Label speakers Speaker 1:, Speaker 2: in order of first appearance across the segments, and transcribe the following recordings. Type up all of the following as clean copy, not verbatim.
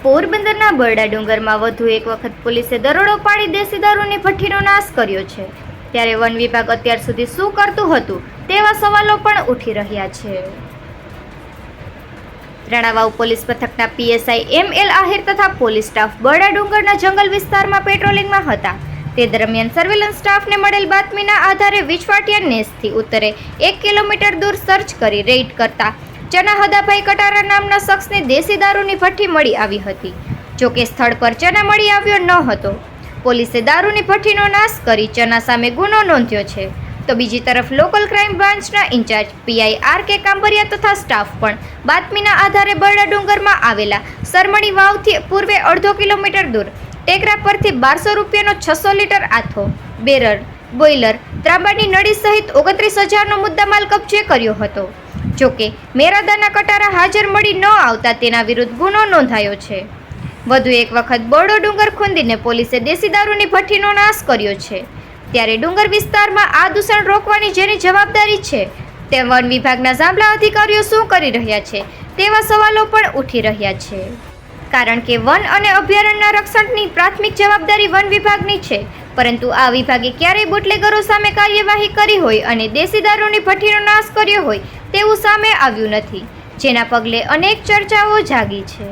Speaker 1: પોરબંદરના બરડા ડુંગરમાં વધુ એક વખત પોલીસે દરોડો પાડી દેશી દારૂની ભઠ્ઠીનો નાશ કર્યો છે। ત્યારે વન વિભાગ અત્યાર સુધી શું કરતું હતું તેવા સવાલો પણ ઉઠી રહ્યા છે। રાણાવાવ પોલીસ મથકના પીએસઆઈ એમએલ આહિર તથા પોલીસ સ્ટાફ બરડા ડુંગરના જંગલ વિસ્તારમાં પેટ્રોલિંગમાં હતા। તે દરમિયાન સર્વેલન્સ સ્ટાફને મળેલ બાતમીના આધારે વિછવાટિયા નેસથી ઉત્તરે 1 કિલોમીટર દૂર સર્ચ કરી રેડ કરતા ચના હદાભાઈ કટારા નામના શખ્સને દેશી દારૂની ભઠ્ઠી મળી આવી હતી। જોકે સ્થળ પર ચના મળી આવ્યો ન હતો। પોલીસે દારૂની ભઠ્ઠીનો નાશ કરી ચના સામે ગુનો નોંધ્યો છે। તો બીજી તરફ લોકલ ક્રાઇમ બ્રાન્ચના ઇન્ચાર્જ પીઆઈ આર.કે. કાંબરિયા તથા સ્ટાફ પણ બાતમીના આધારે બરડા ડુંગરમાં આવેલા સરમણી વાવથી પૂર્વે 1/2 કિલોમીટર દૂર ટેકરા પરથી 1200 રૂપિયાનો 600 લીટર આથો, બેરલ, બોઇલર, ત્રાંબાની નળી સહિત 29,000નો મુદ્દામાલ કબજે કર્યો હતો। જોકે મેરાદાના કટારા હાજર મળી ન આવતા તેના વિરુદ્ધ ગુનો નોંધાયો છે। વધુ એક વખત બરડો ડુંગર ખૂંદીને પોલીસે દેશી દારૂની ભઠ્ઠીનો નાશ કર્યો છે। ત્યારે ડુંગર વિસ્તારમાં આ દૂષણ રોકવાની જેની જવાબદારી છે તે વન વિભાગના જાંબલા અધિકારીઓ શું કરી રહ્યા છે તેવા સવાલો પણ ઉઠી રહ્યા છે। કારણ કે વન અને અભયારણ્યના રક્ષણની પ્રાથમિક જવાબદારી વન વિભાગની છે, પરંતુ આ વિભાગે ક્યારેય બુટલેગરો સામે કાર્યવાહી કરી હોય અને દેશી દારૂની ભઠ્ઠીનો નાશ કર્યો હોય તેવું સામે આવ્યું નથી, જેના પગલે અનેક ચર્ચાઓ જાગી છે।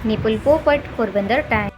Speaker 1: નિપુલ પોપટ, પોરબંદર ટાઈમ્સ।